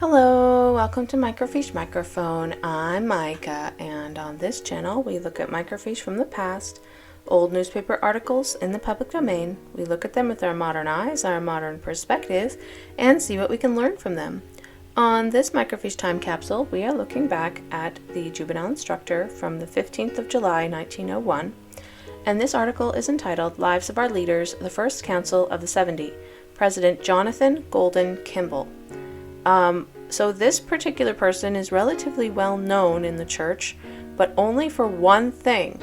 Hello, welcome to Microfiche Microphone. I'm Micah, and on this channel we look at microfiche from the past, old newspaper articles in the public domain. We look at them with our modern eyes, our modern perspective, and see what we can learn from them. On this microfiche time capsule, we are looking back at the Juvenile Instructor from the 15th of July, 1901, and this article is entitled Lives of Our Leaders, the First Council of the 70, President Jonathan Golden Kimball. So this particular person is relatively well known in the church, but only for one thing.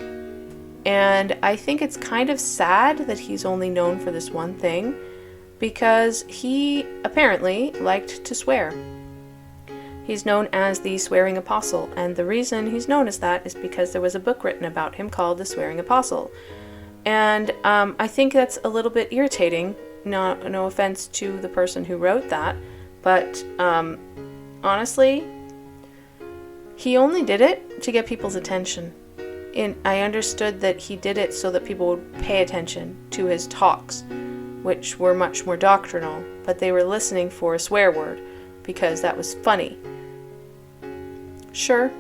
And I think it's kind of sad that he's only known for this one thing, because he apparently liked to swear. He's known as the Swearing Apostle, and the reason he's known as that is because there was a book written about him called The Swearing Apostle. And I think that's a little bit irritating, no offense to the person who wrote that, but honestly, he only did it to get people's attention. I understood that he did it so that people would pay attention to his talks, which were much more doctrinal, but they were listening for a swear word because that was funny. Sure,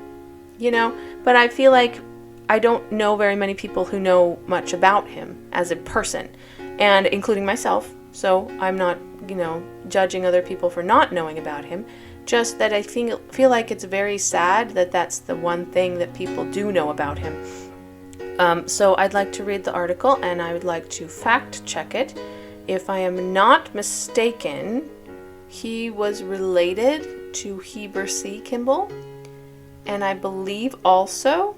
but I feel like I don't know very many people who know much about him as a person, and including myself, so I'm not judging other people for not knowing about him, just that I feel like it's very sad that that's the one thing that people do know about him. So I'd like to read the article, and I would like to fact check it. If I am not mistaken, he was related to Heber C. Kimball, and I believe also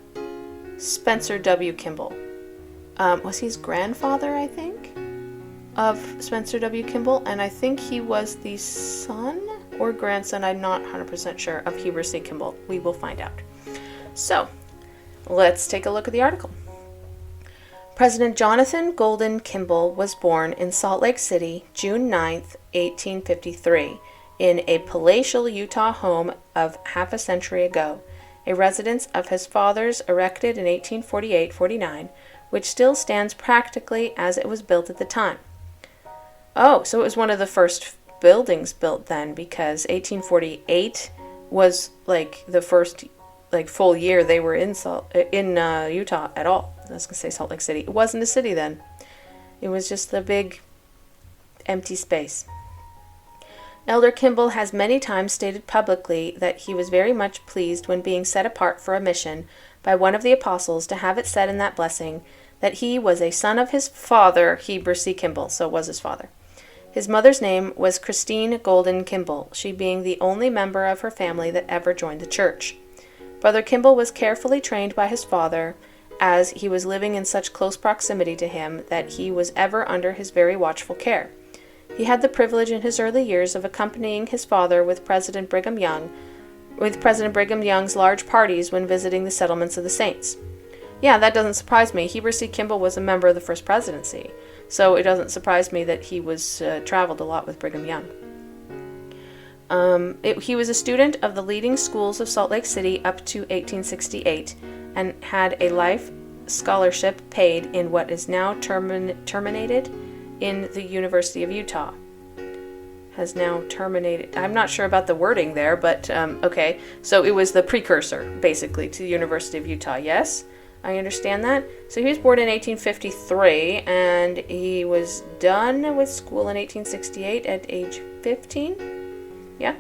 Spencer W. Kimball. Was he his grandfather, I think, of Spencer W. Kimball, and I think he was the son or grandson, I'm not 100% sure, of Heber C. Kimball. We will find out. So, let's take a look at the article. President Jonathan Golden Kimball was born in Salt Lake City, June 9th, 1853, in a palatial Utah home of half a century ago, a residence of his father's erected in 1848-49, which still stands practically as it was built at the time. Oh, so it was one of the first buildings built then, because 1848 was like the first full year they were in Utah at all. I was going to say Salt Lake City. It wasn't a city then. It was just a big empty space. Elder Kimball has many times stated publicly that he was very much pleased when being set apart for a mission by one of the apostles to have it said in that blessing that he was a son of his father, Heber C. Kimball, so it was his father. His mother's name was Christine Golden Kimball, she being the only member of her family that ever joined the church. Brother Kimball was carefully trained by his father, as he was living in such close proximity to him that he was ever under his very watchful care. He had the privilege in his early years of accompanying his father with President Brigham Young's large parties when visiting the settlements of the saints. Yeah, that doesn't surprise me. Heber C. Kimball was a member of the First Presidency, so it doesn't surprise me that he was traveled a lot with Brigham Young. He was a student of the leading schools of Salt Lake City up to 1868 and had a life scholarship paid in what is now terminated in the University of Utah. Has now terminated. I'm not sure about the wording there, but okay. So it was the precursor, basically, to the University of Utah, yes? I understand that. So he was born in 1853, and he was done with school in 1868 at age 15. Yeah.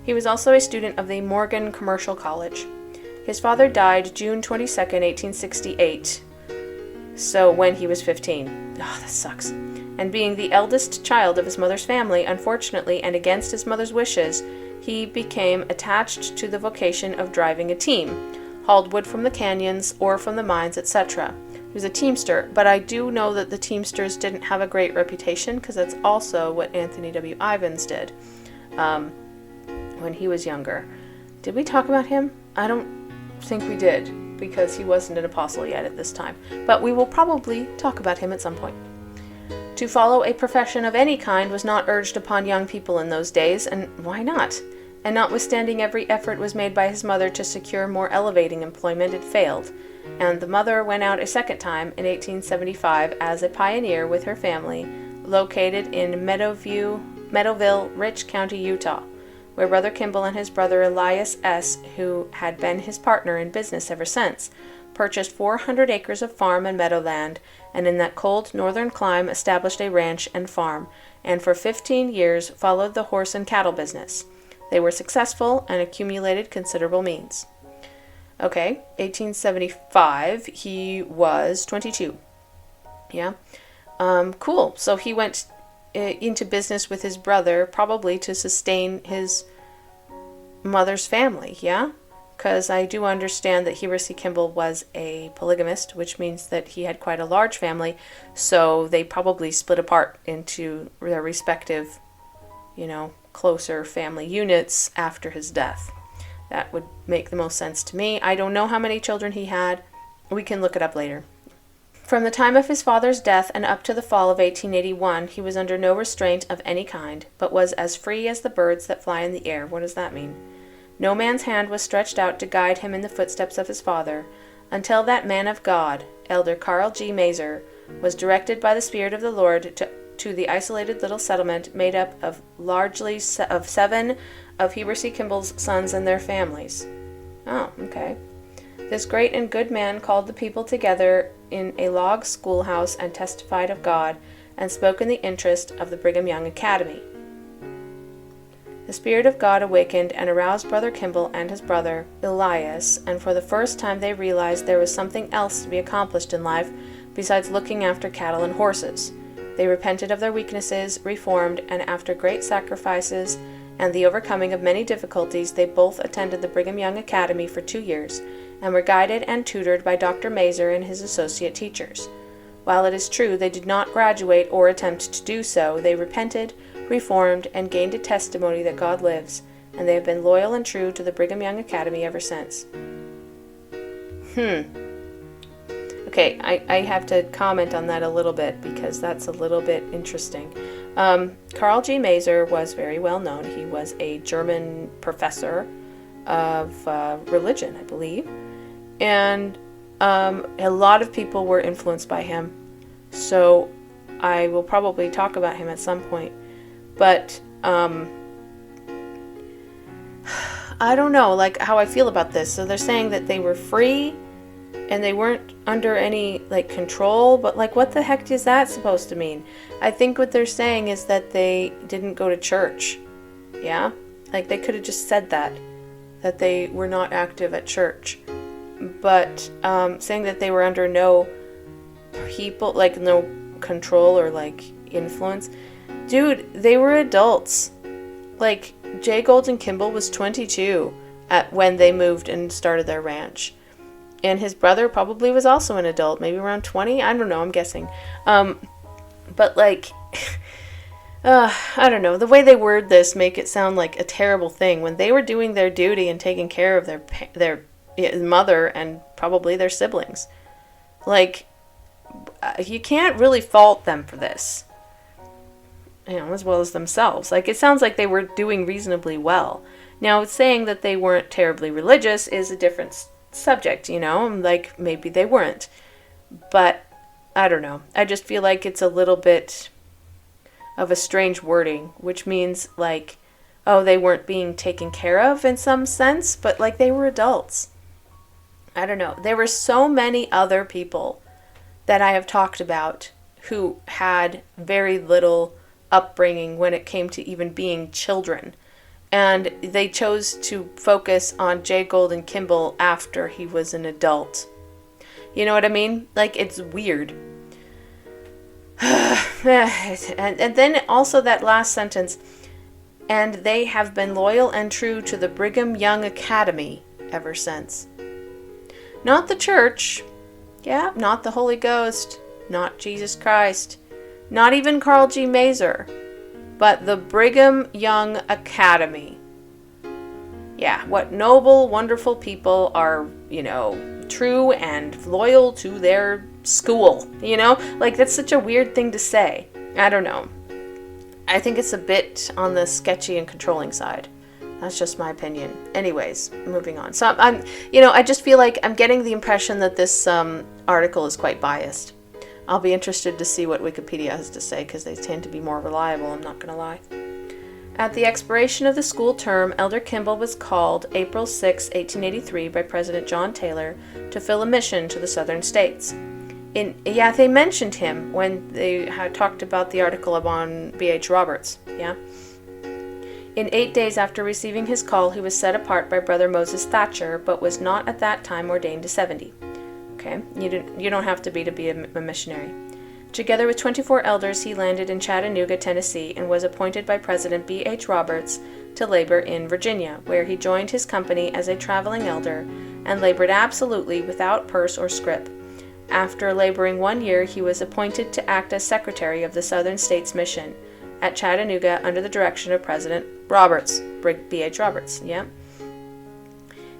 He was also a student of the Morgan Commercial College. His father died June 22nd, 1868. So when he was 15. Oh, that sucks. And being the eldest child of his mother's family, unfortunately, and against his mother's wishes, he became attached to the vocation of driving a team, hauled wood from the canyons or from the mines, etc. He was a teamster, but I do know that the teamsters didn't have a great reputation, because that's also what Anthony W. Ivins did when he was younger. Did we talk about him? I don't think we did, because he wasn't an apostle yet at this time, but we will probably talk about him at some point. To follow a profession of any kind was not urged upon young people in those days, and why not? And notwithstanding every effort was made by his mother to secure more elevating employment, it failed, and the mother went out a second time in 1875 as a pioneer with her family, located in Meadowville, Rich County, Utah. where Brother Kimball and his brother Elias S., who had been his partner in business ever since, purchased 400 acres of farm and meadowland, and in that cold northern clime established a ranch and farm, and for 15 years followed the horse and cattle business. They were successful and accumulated considerable means. Okay, 1875, he was 22. Yeah. Cool. So he went into business with his brother, probably to sustain his mother's family, yeah? Because I do understand that Heber C. Kimball was a polygamist, which means that he had quite a large family, so they probably split apart into their respective, closer family units after his death. That would make the most sense to me. I don't know how many children he had. We can look it up later. From the time of his father's death and up to the fall of 1881, he was under no restraint of any kind, but was as free as the birds that fly in the air. What does that mean? No man's hand was stretched out to guide him in the footsteps of his father, until that man of God, Elder Carl G. Mazer, was directed by the Spirit of the Lord to the isolated little settlement made up of largely of 7 of Heber C. Kimball's sons and their families. Oh, okay. This great and good man called the people together in a log schoolhouse and testified of God, and spoke in the interest of the Brigham Young Academy. The Spirit of God awakened and aroused Brother Kimball and his brother, Elias, and for the first time they realized there was something else to be accomplished in life besides looking after cattle and horses. They repented of their weaknesses, reformed, and after great sacrifices and the overcoming of many difficulties, they both attended the Brigham Young Academy for 2 years, and were guided and tutored by Dr. Mazer and his associate teachers. While it is true they did not graduate or attempt to do so, they repented, reformed, and gained a testimony that God lives, and they have been loyal and true to the Brigham Young Academy ever since. Okay, I have to comment on that a little bit because that's a little bit interesting. Carl G. Mazer was very well known. He was a German professor of religion, I believe, and a lot of people were influenced by him. So I will probably talk about him at some point. But I don't know, like, how I feel about this. So they're saying that they were free and they weren't under any, like, control. But, like, what the heck is that supposed to mean? I think what they're saying is that they didn't go to church. Yeah? Like, they could have just said that they were not active at church. But saying that they were under no people, like, no control or, like, influence. Dude, they were adults. Like, J. Golden Kimball was 22 when they moved and started their ranch. And his brother probably was also an adult, maybe around 20. I don't know, I'm guessing. But, like, I don't know. The way they word this make it sound like a terrible thing. When they were doing their duty and taking care of their mother and probably their siblings. Like, you can't really fault them for this. As well as themselves. Like, it sounds like they were doing reasonably well. Now, saying that they weren't terribly religious is a different subject, like, maybe they weren't. But, I don't know. I just feel like it's a little bit of a strange wording, which means, like, oh, they weren't being taken care of in some sense, but, like, they were adults. I don't know. There were so many other people that I have talked about who had very little upbringing when it came to even being children. And they chose to focus on J. Golden Kimball after he was an adult. You know what I mean? Like, it's weird. and then also that last sentence, and they have been loyal and true to the Brigham Young Academy ever since. Not the church. Yeah, not the Holy Ghost. Not Jesus Christ. Not even Carl G. Mazer, but the Brigham Young Academy. Yeah, what noble, wonderful people are, true and loyal to their school, Like, that's such a weird thing to say. I don't know. I think it's a bit on the sketchy and controlling side. That's just my opinion. Anyways, moving on. So I just feel like I'm getting the impression that this article is quite biased. I'll be interested to see what Wikipedia has to say because they tend to be more reliable, I'm not going to lie. At the expiration of the school term, Elder Kimball was called April 6, 1883 by President John Taylor to fill a mission to the southern states. They mentioned him when they had talked about the article on B.H. Roberts, yeah? In 8 days after receiving his call, he was set apart by Brother Moses Thatcher, but was not at that time ordained to 70. Okay, you don't have to be a missionary. Together with 24 elders, he landed in Chattanooga, Tennessee, and was appointed by President B.H. Roberts to labor in Virginia, where he joined his company as a traveling elder and labored absolutely without purse or scrip. After laboring 1 year, he was appointed to act as secretary of the Southern States Mission at Chattanooga under the direction of President Roberts, B.H. Roberts, yeah.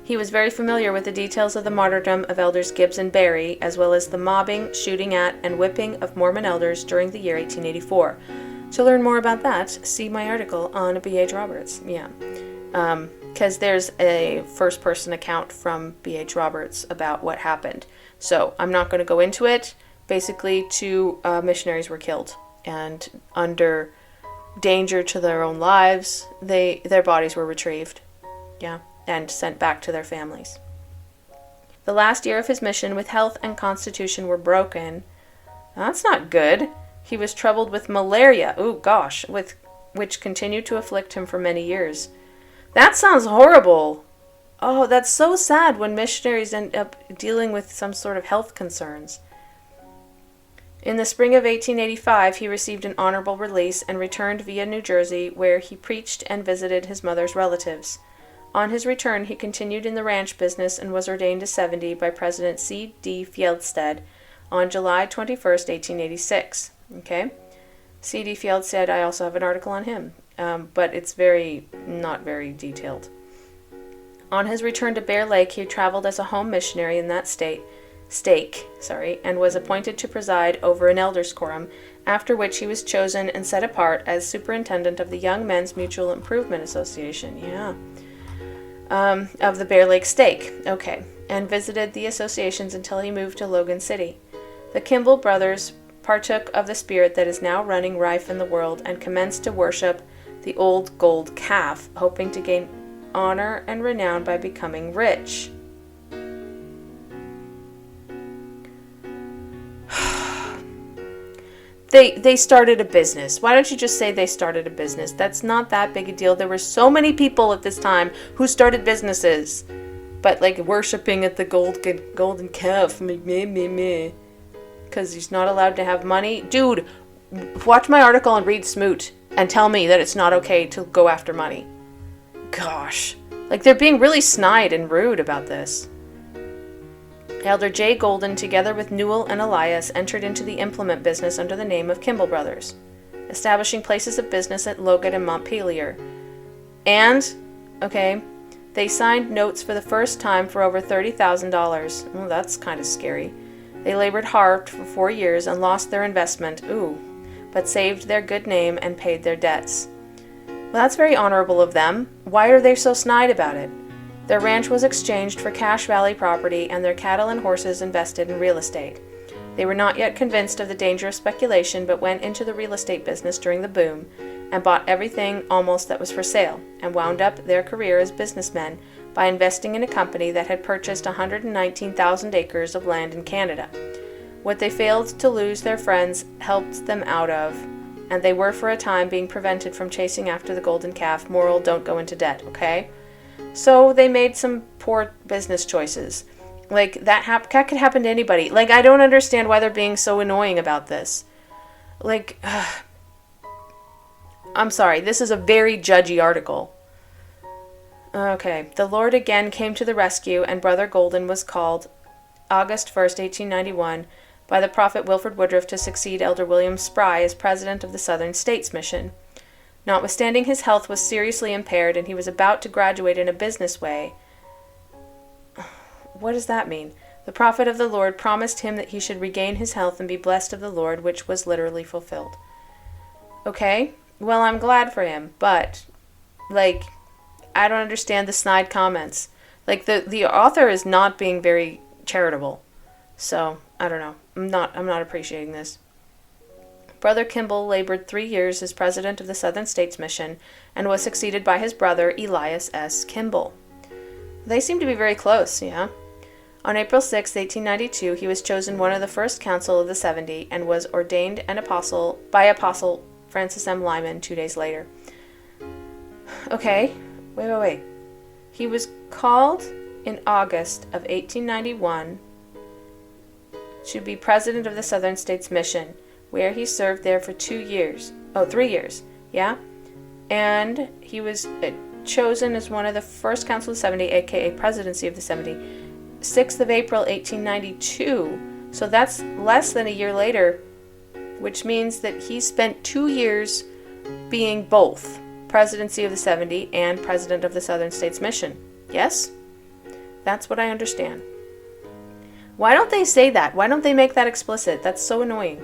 He was very familiar with the details of the martyrdom of Elders Gibbs and Berry, as well as the mobbing, shooting at, and whipping of Mormon elders during the year 1884. To learn more about that, see my article on B.H. Roberts, yeah. Because there's a first-person account from B.H. Roberts about what happened. So I'm not going to go into it. Basically, 2 missionaries were killed, and under danger to their own lives, their bodies were retrieved, yeah, and sent back to their families. The last year of his mission, with health and constitution were broken. That's not good. He was troubled with malaria, which continued to afflict him for many years. That sounds horrible. Oh, that's so sad when missionaries end up dealing with some sort of health concerns. In the spring of 1885, he received an honorable release and returned via New Jersey, where he preached and visited his mother's relatives. On his return, he continued in the ranch business and was ordained to 70 by President C.D. Fieldstead on July 21st, 1886. Okay? C.D. Fieldstead, I also have an article on him, but it's not very detailed. On his return to Bear Lake, he traveled as a home missionary in that state, and was appointed to preside over an elders' quorum, after which he was chosen and set apart as superintendent of the Young Men's Mutual Improvement Association, of the Bear Lake Stake, and visited the associations until he moved to Logan City. The Kimball brothers partook of the spirit that is now running rife in the world and commenced to worship the old gold calf, hoping to gain honor and renown by becoming rich. They started a business. Why don't you just say they started a business? That's not that big a deal. There were so many people at this time who started businesses. But worshipping at the golden calf, because he's not allowed to have money. Dude, watch my article and read Smoot and tell me that it's not okay to go after money. Gosh. They're being really snide and rude about this. Elder J. Golden, together with Newell and Elias, entered into the implement business under the name of Kimball Brothers, establishing places of business at Logan and Montpelier. And, they signed notes for the first time for over $30,000. Well, that's kind of scary. They labored hard for 4 years and lost their investment, but saved their good name and paid their debts. Well, that's very honorable of them. Why are they so snide about it? Their ranch was exchanged for Cache Valley property and their cattle and horses invested in real estate. They were not yet convinced of the danger of speculation, but went into the real estate business during the boom and bought everything almost that was for sale, and wound up their career as businessmen by investing in a company that had purchased 119,000 acres of land in Canada. What they failed to lose, their friends helped them out of, and they were for a time being prevented from chasing after the golden calf. Moral, don't go into debt, okay? So they made some poor business choices. That could happen to anybody. I don't understand why they're being so annoying about this. I'm sorry, this is a very judgy article. Okay, the Lord again came to the rescue, and Brother Golden was called August 1st, 1891, by the prophet Wilford Woodruff to succeed Elder William Spry as president of the Southern States Mission. Notwithstanding his health was seriously impaired, and he was about to graduate in a business way. What does that mean? The prophet of the Lord promised him that he should regain his health and be blessed of the Lord, which was literally fulfilled. Okay, well, I'm glad for him, but, I don't understand the snide comments. The author is not being very charitable. So, I don't know. I'm not appreciating this. Brother Kimball labored 3 years as president of the Southern States Mission and was succeeded by his brother Elias S. Kimball. They seem to be very close, yeah? On April 6, 1892, he was chosen one of the first council of the 70 and was ordained an apostle by Apostle Francis M. Lyman 2 days later. Okay, wait. He was called in August of 1891 to be president of the Southern States Mission, where he served there for 3 years, yeah? And he was chosen as one of the first council of the 70, aka Presidency of the 70, 6th of April, 1892. So that's less than a year later, which means that he spent 2 years being both Presidency of the 70 and President of the Southern States Mission. Yes? That's what I understand. Why don't they say that? Why don't they make that explicit? That's so annoying.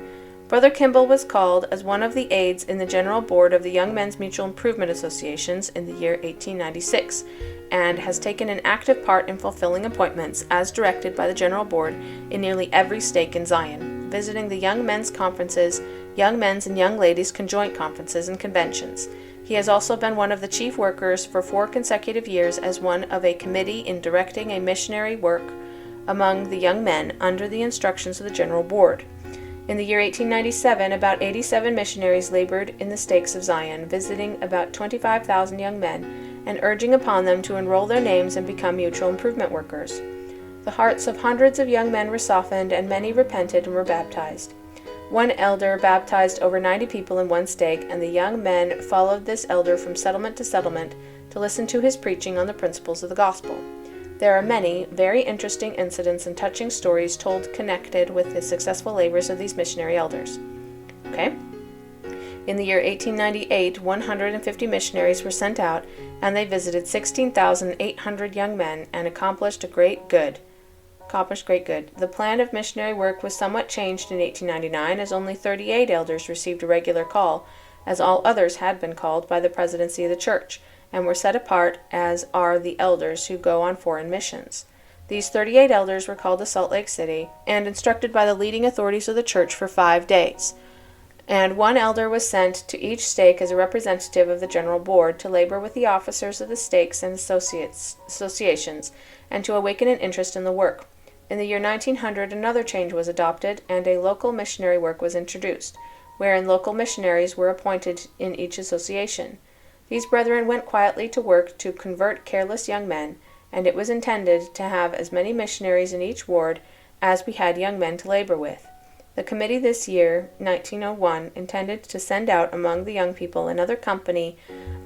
Brother Kimball was called as one of the aides in the General Board of the Young Men's Mutual Improvement Associations in the year 1896, and has taken an active part in fulfilling appointments as directed by the General Board in nearly every stake in Zion, visiting the Young Men's Conferences, Young Men's and Young Ladies' Conjoint Conferences and Conventions. He has also been one of the chief workers for 4 consecutive years as one of a committee in directing a missionary work among the young men under the instructions of the General Board. In the year 1897, about 87 missionaries labored in the stakes of Zion, visiting about 25,000 young men and urging upon them to enroll their names and become mutual improvement workers. The hearts of hundreds of young men were softened, and many repented and were baptized. One elder baptized over 90 people in one stake, and the young men followed this elder from settlement to settlement to listen to his preaching on the principles of the gospel. There are many very interesting incidents and touching stories told connected with the successful labors of these missionary elders. Okay? In the year 1898, 150 missionaries were sent out, and they visited 16,800 young men and accomplished great good. The plan of missionary work was somewhat changed in 1899, as only 38 elders received a regular call, as all others had been called by the presidency of the church, and were set apart as are the elders who go on foreign missions. These 38 elders were called to Salt Lake City and instructed by the leading authorities of the church for 5 days. And one elder was sent to each stake as a representative of the General Board to labor with the officers of the stakes and associations and to awaken an interest in the work. In the year 1900, another change was adopted and a local missionary work was introduced, wherein local missionaries were appointed in each association. These brethren went quietly to work to convert careless young men, and it was intended to have as many missionaries in each ward as we had young men to labor with. The committee this year, 1901, intended to send out among the young people another company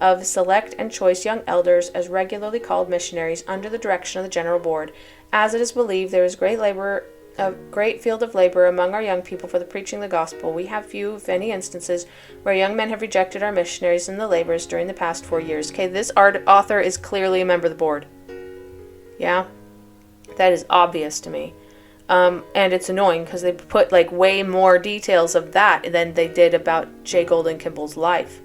of select and choice young elders as regularly called missionaries under the direction of the General Board, as it is believed there is a great field of labor among our young people for the preaching of the gospel. We have few, if any, instances where young men have rejected our missionaries in the labors during the past 4 years. Okay, this author is clearly a member of the board. Yeah, that is obvious to me. And it's annoying because they put way more details of that than they did about J. Golden Kimball's life.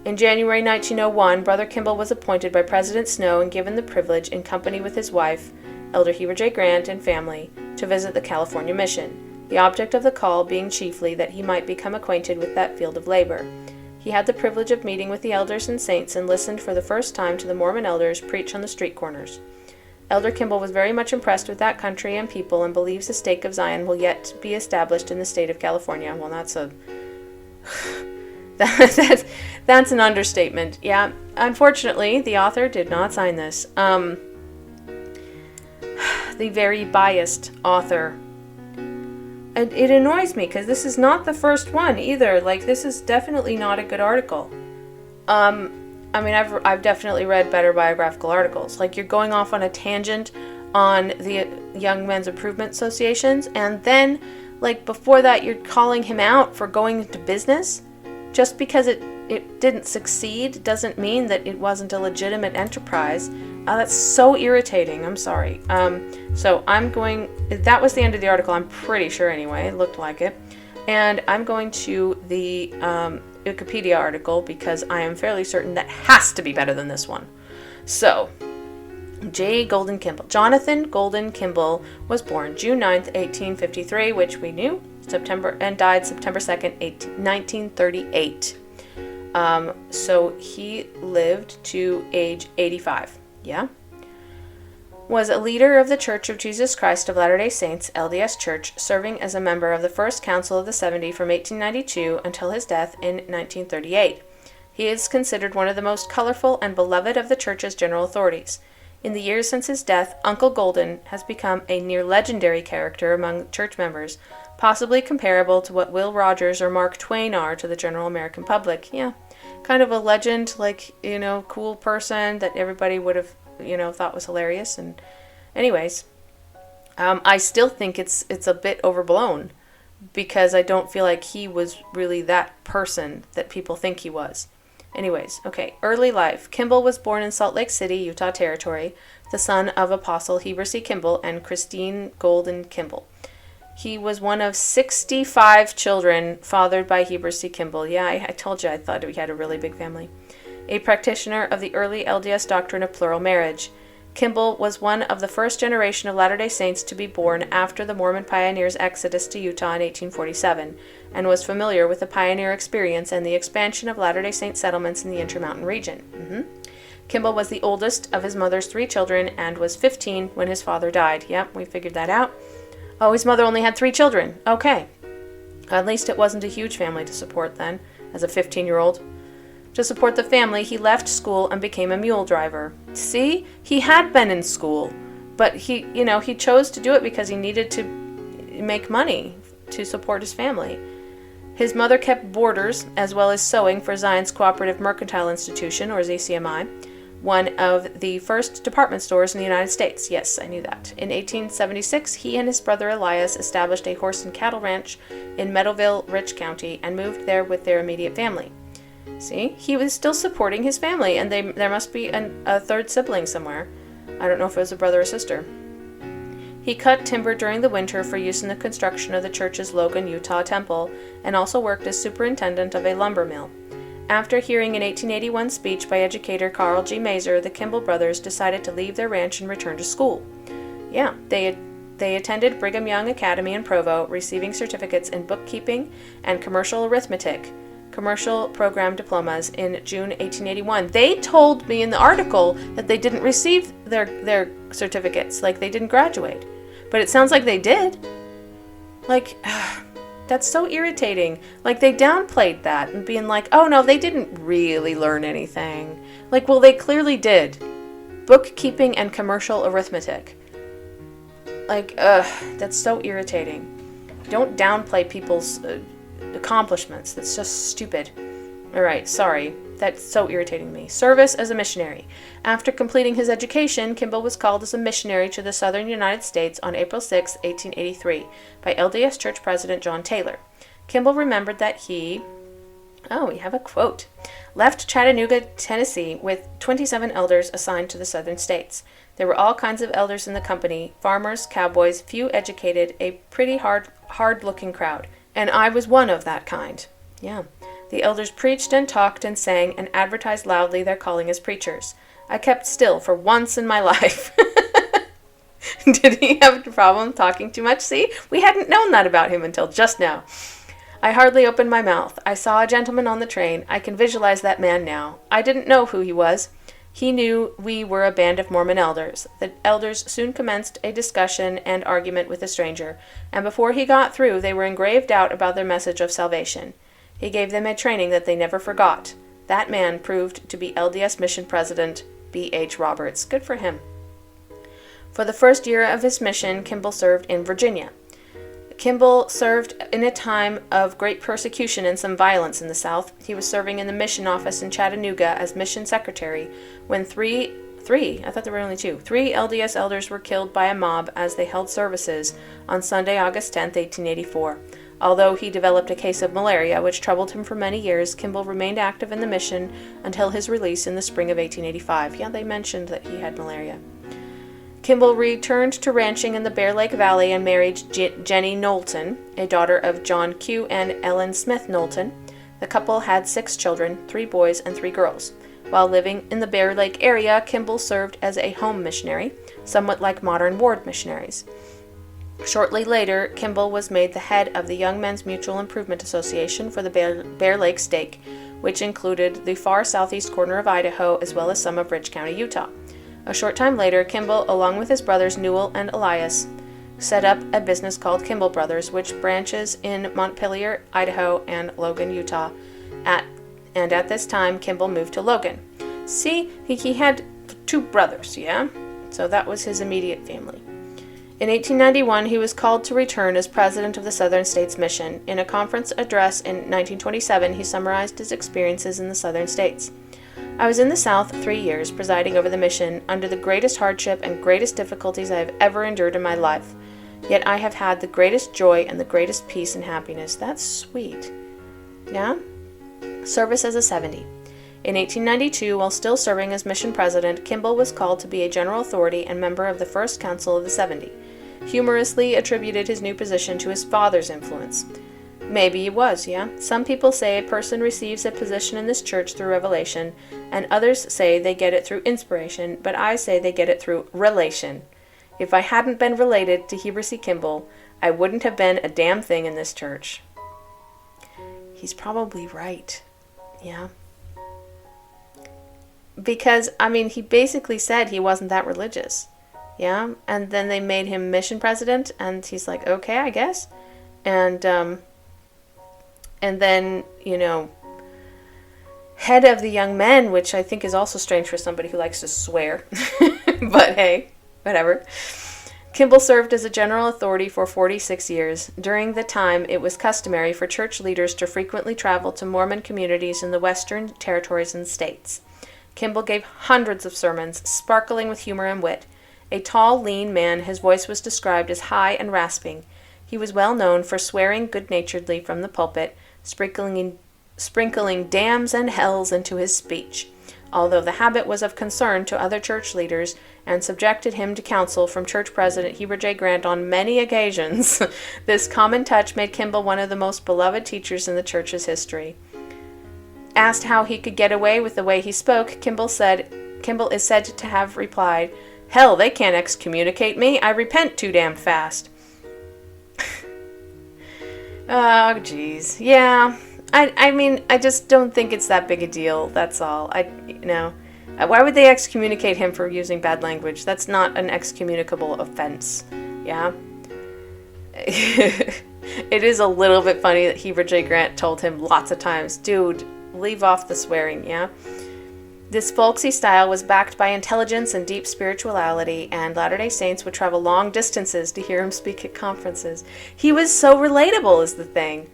In January 1901, Brother Kimball was appointed by President Snow and given the privilege, in company with his wife, Elder Heber J. Grant, and family, to visit the California mission, the object of the call being chiefly that he might become acquainted with that field of labor. He had the privilege of meeting with the elders and saints and listened for the first time to the Mormon elders preach on the street corners. Elder Kimball was very much impressed with that country and people and believes the stake of Zion will yet be established in the state of California. Well, that's that's an understatement. Yeah, unfortunately, the author did not sign this. The very biased author. And it annoys me because this is not the first one either. This is definitely not a good article. I've definitely read better biographical articles. You're going off on a tangent on the Young Men's Improvement Associations, and then, before that, you're calling him out for going into business. Just because it didn't succeed doesn't mean that it wasn't a legitimate enterprise. That's so irritating. I'm sorry. That was the end of the article, I'm pretty sure anyway. It looked like it. And I'm going to the Wikipedia article because I am fairly certain that has to be better than this one. So, Jonathan Golden Kimball was born June 9th, 1853, which we knew, and died September 2nd, 1938. So he lived to age 85. Yeah. Was a leader of the Church of Jesus Christ of Latter-day Saints, LDS Church, serving as a member of the First Council of the 70 from 1892 until his death in 1938. He is considered one of the most colorful and beloved of the Church's general authorities. In the years since his death, Uncle Golden has become a near-legendary character among church members, possibly comparable to what Will Rogers or Mark Twain are to the general American public. Yeah, kind of a legend, cool person that everybody would have, thought was hilarious. And anyways, I still think it's a bit overblown, because I don't feel like he was really that person that people think he was. Anyways, okay, early life. Kimball was born in Salt Lake City, Utah Territory, the son of Apostle Heber C. Kimball and Christine Golden Kimball. He was one of 65 children fathered by Heber C. Kimball. Yeah, I told you I thought he had a really big family. A practitioner of the early LDS doctrine of plural marriage. Kimball was one of the first generation of Latter-day Saints to be born after the Mormon pioneers' exodus to Utah in 1847, and was familiar with the pioneer experience and the expansion of Latter-day Saint settlements in the Intermountain region. Kimball was the oldest of his mother's 3 children and was 15 when his father died. Yep, we figured that out. Oh, his mother only had 3 children. Okay. At least it wasn't a huge family to support then, as a 15-year-old. To support the family, he left school and became a mule driver. See? He had been in school, but he chose to do it because he needed to make money to support his family. His mother kept boarders as well as sewing for Zion's Cooperative Mercantile Institution, or ZCMI, one of the first department stores in the United States. Yes, I knew that. In 1876, he and his brother Elias established a horse and cattle ranch in Meadowville, Rich County, and moved there with their immediate family. See, he was still supporting his family, and there must be a third sibling somewhere. I don't know if it was a brother or sister. He cut timber during the winter for use in the construction of the church's Logan, Utah temple, and also worked as superintendent of a lumber mill. After hearing an 1881 speech by educator Carl G. Mazer, the Kimball brothers decided to leave their ranch and return to school. Yeah, they attended Brigham Young Academy in Provo, receiving certificates in bookkeeping and commercial arithmetic, commercial program diplomas in June 1881. They told me in the article that they didn't receive their certificates, like they didn't graduate. But it sounds like they did. Like, that's so irritating. Like, they downplayed that and being like, oh no, they didn't really learn anything. Like, well, they clearly did. Bookkeeping and commercial arithmetic. Like, that's so irritating. Don't downplay people's accomplishments. That's just stupid. Alright, sorry. That's so irritating me. Service as a missionary. After completing his education, Kimball was called as a missionary to the southern United States on April 6, 1883, by LDS Church President John Taylor. Kimball remembered that we have a quote, left Chattanooga, Tennessee with 27 elders assigned to the southern states. There were all kinds of elders in the company, farmers, cowboys, few educated, a pretty hard-looking crowd. And I was one of that kind. Yeah. The elders preached and talked and sang and advertised loudly their calling as preachers. I kept still for once in my life. Did he have a problem talking too much? See? We hadn't known that about him until just now. I hardly opened my mouth. I saw a gentleman on the train. I can visualize that man now. I didn't know who he was. He knew we were a band of Mormon elders. The elders soon commenced a discussion and argument with the stranger, and before he got through, they were in grave doubt about their message of salvation. He gave them a training that they never forgot. That man proved to be LDS Mission President B.H. Roberts. Good for him. For the first year of his mission, Kimball served in Virginia. Kimball served in a time of great persecution and some violence in the South. He was serving in the mission office in Chattanooga as mission secretary when three LDS elders were killed by a mob as they held services on Sunday, August 10, 1884. Although he developed a case of malaria, which troubled him for many years, Kimball remained active in the mission until his release in the spring of 1885. Yeah, they mentioned that he had malaria. Kimball returned to ranching in the Bear Lake Valley and married Jenny Knowlton, a daughter of John Q. and Ellen Smith Knowlton. The couple had 6 children, 3 boys and 3 girls. While living in the Bear Lake area, Kimball served as a home missionary, somewhat like modern ward missionaries. Shortly later, Kimball was made the head of the Young Men's Mutual Improvement Association for the Bear Lake Stake, which included the far southeast corner of Idaho as well as some of Rich County, Utah. A short time later, Kimball, along with his brothers Newell and Elias, set up a business called Kimball Brothers, which branches in Montpelier, Idaho, and Logan, Utah. At this time, Kimball moved to Logan. See, he had 2 brothers, yeah? So that was his immediate family. In 1891, he was called to return as president of the Southern States Mission. In a conference address in 1927, he summarized his experiences in the Southern States. I was in the South 3 years, presiding over the mission, under the greatest hardship and greatest difficulties I have ever endured in my life. Yet I have had the greatest joy and the greatest peace and happiness. That's sweet. Yeah? Service as a 70. In 1892, while still serving as mission president, Kimball was called to be a general authority and member of the First Council of the 70. Humorously attributed his new position to his father's influence. Maybe it was, yeah? Some people say a person receives a position in this church through revelation, and others say they get it through inspiration, but I say they get it through relation. If I hadn't been related to Heber C. Kimball, I wouldn't have been a damn thing in this church. He's probably right. Yeah. Because, he basically said he wasn't that religious. Yeah? And then they made him mission president, and he's like, okay, I guess. And then, head of the young men, which I think is also strange for somebody who likes to swear. But hey, whatever. Kimball served as a general authority for 46 years. During the time, it was customary for church leaders to frequently travel to Mormon communities in the western territories and states. Kimball gave hundreds of sermons, sparkling with humor and wit. A tall, lean man, his voice was described as high and rasping. He was well known for swearing good-naturedly from the pulpit, sprinkling damns and hells into his speech, although the habit was of concern to other church leaders and subjected him to counsel from Church President Heber J. Grant on many occasions. This common touch made Kimball one of the most beloved teachers in the church's history. Asked how he could get away with the way he spoke, Kimball is said to have replied, "Hell, they can't excommunicate me. I repent too damn fast." Oh, geez. Yeah. I just don't think it's that big a deal. That's all. Why would they excommunicate him for using bad language? That's not an excommunicable offense. Yeah? It is a little bit funny that Heber J. Grant told him lots of times, dude, leave off the swearing, yeah? This folksy style was backed by intelligence and deep spirituality, and Latter-day Saints would travel long distances to hear him speak at conferences. He was so relatable, is the thing.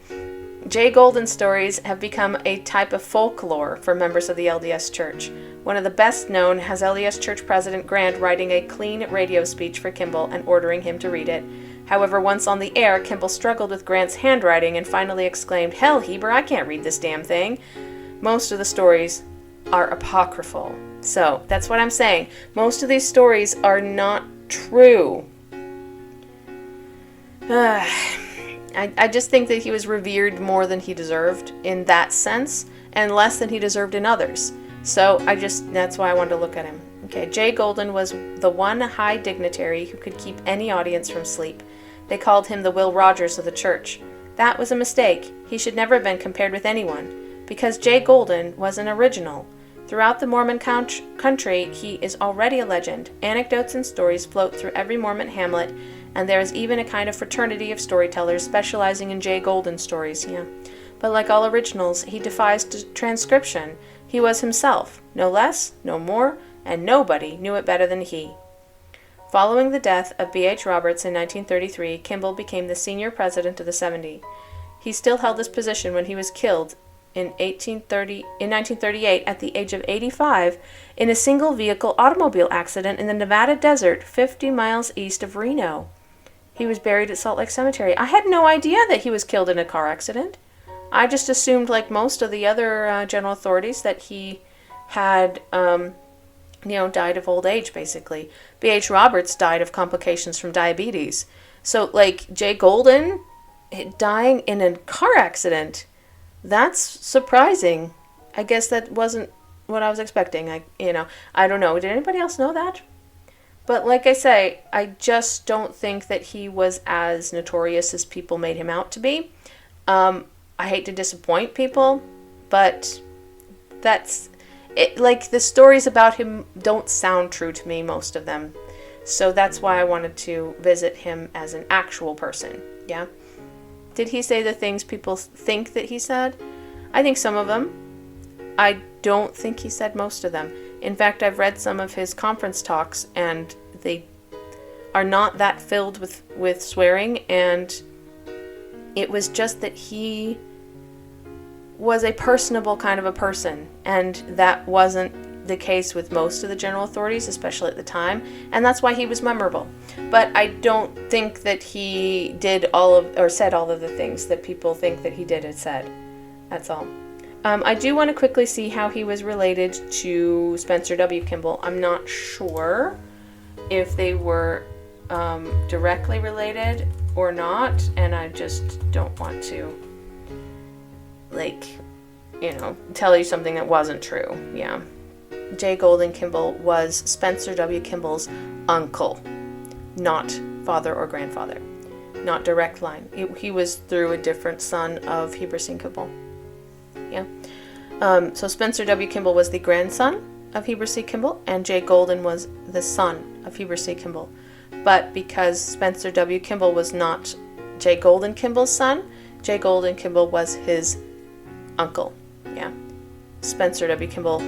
Jay Golden stories have become a type of folklore for members of the LDS Church. One of the best known has LDS Church President Grant writing a clean radio speech for Kimball and ordering him to read it. However, once on the air, Kimball struggled with Grant's handwriting and finally exclaimed, "Hell, Heber, I can't read this damn thing." Most of the stories are apocryphal. So, that's what I'm saying. Most of these stories are not true. I just think that he was revered more than he deserved in that sense, and less than he deserved in others. So, that's why I wanted to look at him. Okay, Jay Golden was the one high dignitary who could keep any audience from sleep. They called him the Will Rogers of the church. That was a mistake. He should never have been compared with anyone, because Jay Golden was an original. Throughout the Mormon country, he is already a legend. Anecdotes and stories float through every Mormon hamlet, and there is even a kind of fraternity of storytellers specializing in Jay Golden stories, yeah. But like all originals, he defies transcription. He was himself, no less, no more, and nobody knew it better than he. Following the death of B.H. Roberts in 1933, Kimball became the senior president of the 70. He still held this position when he was killed in 1938 at the age of 85 in a single-vehicle automobile accident in the Nevada desert 50 miles east of Reno. He was buried at Salt Lake Cemetery. I had no idea that he was killed in a car accident. I just assumed, like most of the other general authorities, that he had, died of old age, basically. B.H. Roberts died of complications from diabetes. So, Jay Golden dying in a car accident, that's surprising. I guess that wasn't what I was expecting. I don't know. Did anybody else know that? But like I say, I just don't think that he was as notorious as people made him out to be. I hate to disappoint people, but that's it. Like, the stories about him don't sound true to me, most of them. So that's why I wanted to visit him as an actual person. Yeah. Did he say the things people think that he said? I think some of them. I don't think he said most of them. In fact, I've read some of his conference talks, and they are not that filled with swearing, and it was just that he was a personable kind of a person, and that wasn't the case with most of the general authorities, especially at the time, and that's why he was memorable. But I don't think that he did said all of the things that people think that he did and said. That's all. I do want to quickly see how he was related to Spencer W. Kimball. I'm not sure if they were directly related or not, and I just don't want to, tell you something that wasn't true. Yeah. J. Golden Kimball was Spencer W. Kimball's uncle, not father or grandfather, not direct line. He was through a different son of Heber C. Kimball. Yeah. So Spencer W. Kimball was the grandson of Heber C. Kimball, and J. Golden was the son of Heber C. Kimball. But because Spencer W. Kimball was not J. Golden Kimball's son, J. Golden Kimball was his uncle. Yeah. Spencer W. Kimball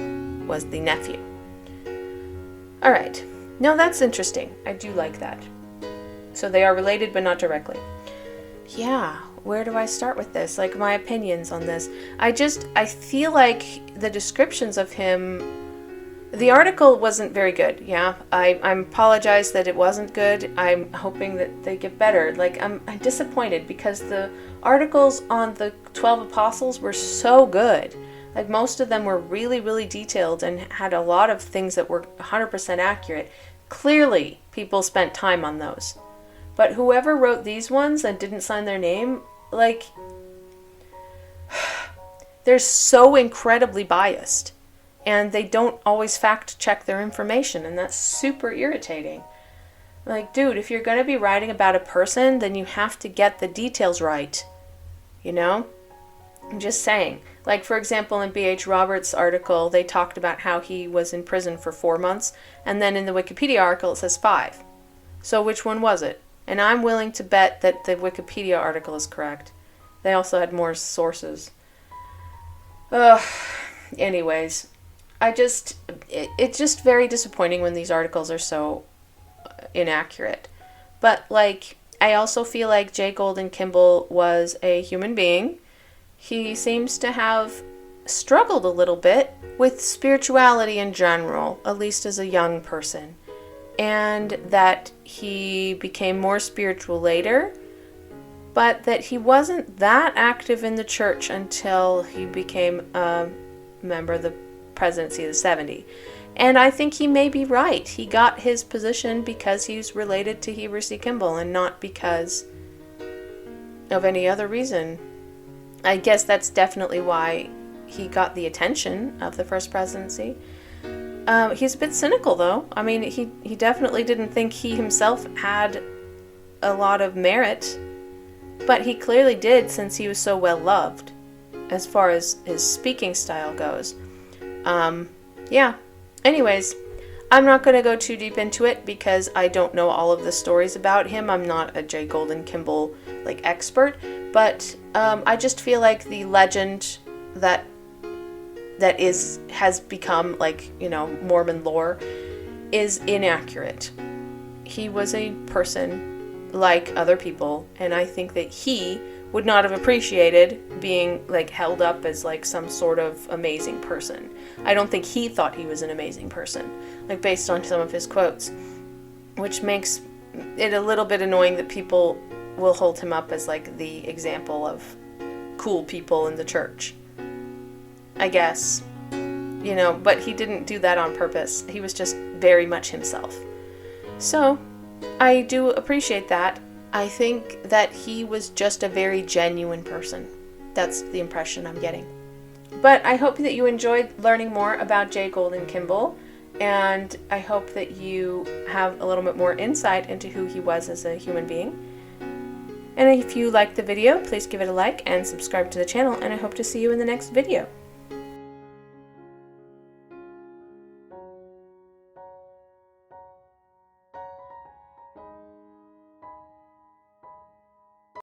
was the nephew. All right. Now that's interesting. I do like that. So they are related, but not directly. Yeah. Where do I start with this? Like, my opinions on this. I feel like the descriptions of him, the article wasn't very good. Yeah. I apologize that it wasn't good. I'm hoping that they get better. Like, I'm disappointed because the articles on the 12 apostles were so good. Like, most of them were really, really detailed and had a lot of things that were 100% accurate. Clearly, people spent time on those. But whoever wrote these ones and didn't sign their name, like, they're so incredibly biased. And they don't always fact check their information, and that's super irritating. Like, dude, if you're going to be writing about a person, then you have to get the details right. You know? I'm just saying. Like, for example, in B.H. Roberts' article, they talked about how he was in prison for 4 months, and then in the Wikipedia article it says 5. So which one was it? And I'm willing to bet that the Wikipedia article is correct. They also had more sources. Anyways, it's just very disappointing when these articles are so inaccurate. But, like, I also feel like J. Golden Kimball was a human being. He seems to have struggled a little bit with spirituality in general, at least as a young person. And that he became more spiritual later, but that he wasn't that active in the church until he became a member of the Presidency of the 70. And I think he may be right. He got his position because he's related to Heber C. Kimball and not because of any other reason. I guess that's definitely why he got the attention of the First Presidency. He's a bit cynical, though. I mean, he definitely didn't think he himself had a lot of merit, but he clearly did since he was so well loved, as far as his speaking style goes. Yeah. Anyways, I'm not going to go too deep into it because I don't know all of the stories about him. I'm not a J. Golden Kimball, expert, but I just feel like the legend that has become Mormon lore is inaccurate. He was a person like other people, and I think that he would not have appreciated being held up as some sort of amazing person. I don't think he thought he was an amazing person, based on some of his quotes, which makes it a little bit annoying that people will hold him up as the example of cool people in the church. I guess, but he didn't do that on purpose. He was just very much himself. So, I do appreciate that. I think that he was just a very genuine person. That's the impression I'm getting. But I hope that you enjoyed learning more about J. Golden Kimball. and I hope that you have a little bit more insight into who he was as a human being. And if you liked the video, please give it a like and subscribe to the channel, and I hope to see you in the next video.